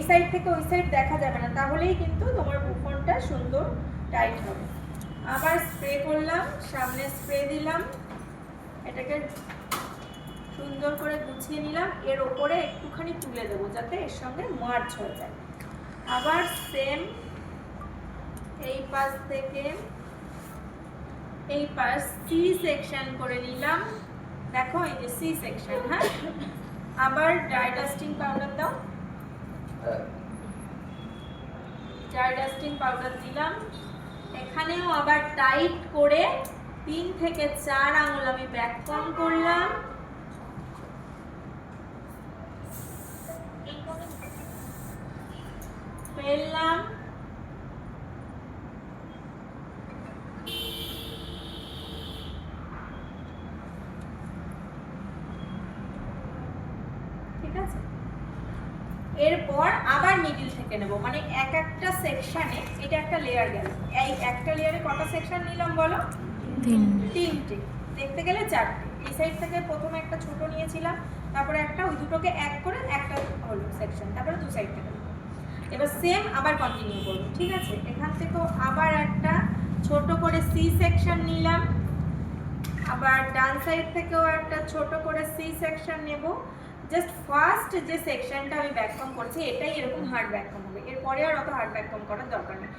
Side থেকে ওই side দেখা যাবে না, তাহলেই কিন্তু তোমার বুফনটা সুন্দর টাইট হবে। আবার স্প্রে করলাম, সামনে স্প্রে দিলাম, এটাকে সুন্দর করে গুছিয়ে নিলাম, এর ওপরে একটুখানি তুলে দেবো যাতে এর সঙ্গে মার্চ হয়ে যায়। আবার সেম এই পাশ থেকে এই পাশ সি সেকশন করে নিলাম, দেখো এই যে সি সেকশন। হ্যাঁ, আবার ড্রাই ডাস্টিং পাউডার দাও, ড্রাই ডাস্টিং পাউডার দিলাম। এখানেও আবার টাইট করে 3 থেকে 4 আঙুল আমি ব্যাক কম করলাম, ফেললাম, ঠিক আছে। এরপর আবার মিডল থেকে নেব, মানে এক একটা সেকশনে, এটা একটা লেয়ার গেল, এই একটা লেয়ারে কটা সেকশন নিলাম বলো? 3টে, দেখতে গেলে 4টে। এই সাইড থেকে প্রথমে একটা ছোট নিয়েছিলাম, তারপরে একটা, ওই দুটোকে এক করে একটা হলো সেকশন, তারপরে দু সাইড থেকে। এবার সেম আবার কন্টিনিউ করব, ঠিক আছে। এখান থেকেও আবার একটা ছোট করে সি সেকশন নিলাম, আবার ডান সাইড থেকেও একটা ছোট করে সি সেকশন নেব। জাস্ট ফার্স্ট যে সেকশনটা আমি ব্যাককম করছি এটাই এরকম হার্ড ব্যাককম হবে, এরপরে আর অত হার্ড ব্যাককম করার দরকার নেই।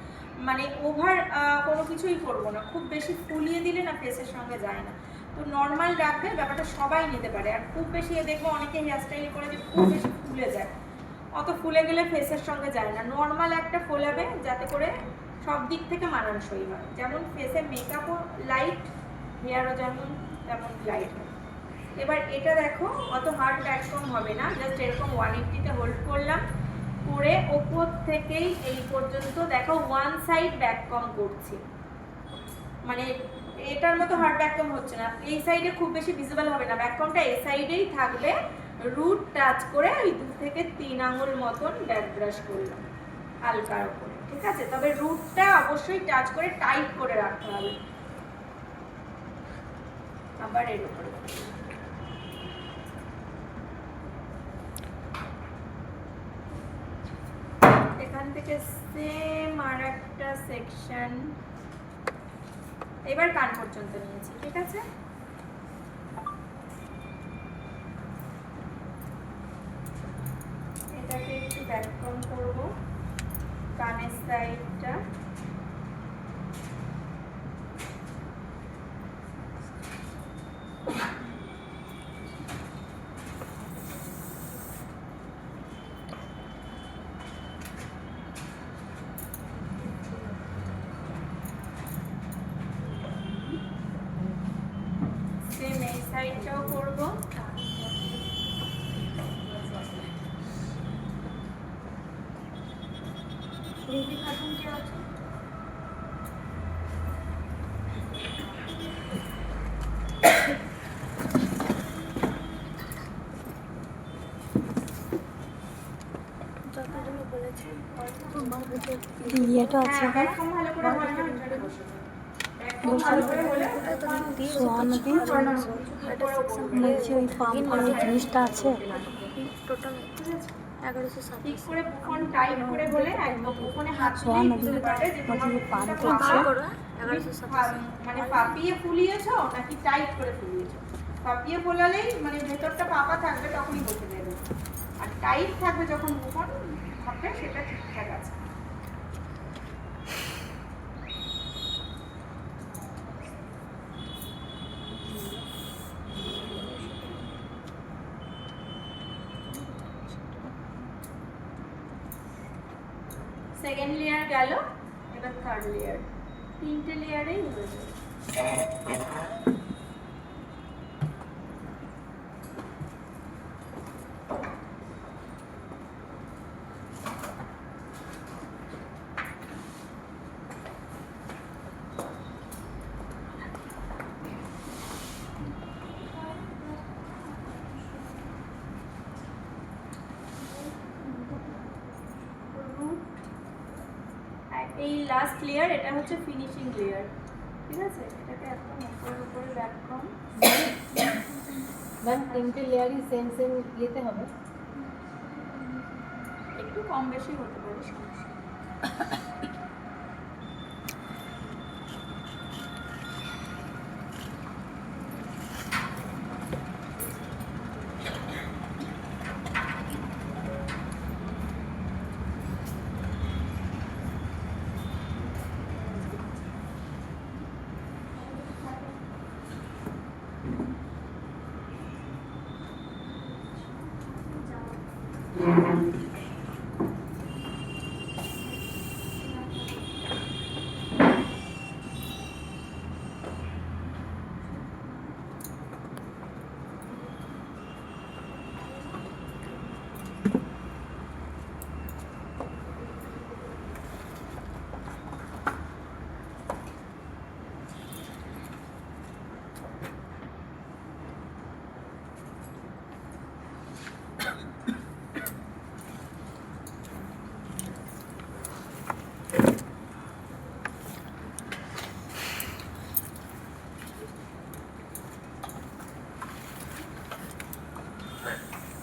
মানে ওভার কোনো কিছুই করবো না, খুব বেশি ফুলিয়ে দিলে না ফেসের সঙ্গে যায় না। তো নর্মাল রাখলে ব্যাপারটা সবাই নিতে পারে। আর খুব বেশি দেখবো অনেকে হেয়ারস্টাইল করে যে খুব বেশি ফুলে যায়, অত ফুলে গেলে ফেসের সঙ্গে যায় না। নর্মাল একটা ফোলাবে যাতে করে সব দিক থেকে মানানসই হয়, যেমন ফেসে মেকআপও লাইট, হেয়ারও যেমন তেমন লাইট হয়। এবার এটা দেখো অত হার্ড ব্যাককম হবে না, জাস্ট এরকম 180-তে হোল্ড করলাম, করে ওপর থেকেই এই পর্যন্ত দেখো ওয়ান সাইড ব্যাককম করছি, মানে এটার মতো হার্ড ব্যাককম হচ্ছে না। এই সাইডে খুব বেশি ভিজিবল হবে না, ব্যাককমটা এই সাইডেই থাকবে। রুট টাচ করে ওই 2 থেকে 3 আঙুল মতন ব্যাক ব্রাশ করলাম হালকার উপরে, ঠিক আছে। তবে রুটটা অবশ্যই টাচ করে টাইট করে রাখতে হবে। আবার এর উপরে এখান থেকে সেম আর একটা সেকশন, এবার কান পর্যন্ত নিয়েছি, ঠিক আছে। এটাকে একটু ব্যাককম করবো কানের সাইডটা, সেম এই সাইডটাও করবো। রুবি খাতুন কে আছে? ইয়েটা আছে বলছি ওই পাম্প করার জিনিসটা আছে টোটাল 1160 ঠিক করে বুফন টাইট করে বলে একদম বুফনে হাত সোয়া দিয়ে নদী বুঝতে পারবে যে তোমার যে পাম্প বুফনটা করছে 1160 মানে পাপিয়ে ফুলিয়েছো নাকি টাইট করে ফুলিয়েছো। পাপিয়ে ফোলালেই মানে ভেতরটা পাপা থাকবে তখনই বসে যাবে, আর টাইট থাকবে যখন বুফন হবে সেটা ঠিকঠাক আছে। সেকেন্ড লেয়ার গেল, এবার থার্ড লেয়ার, 3টে লেয়ারেই হয়ে যাবে। এই লাস্ট লেয়ার, এটা হচ্ছে ফিনিশিং লেয়ার, ঠিক আছে। এটাকে একদম উপরে উপরে ব্যাককম, ম্যাম 3টে লেয়ারই সেম সেম ইয়েতে হবে। একটু কম বেশি হতে পারে, সমস্যা নেই।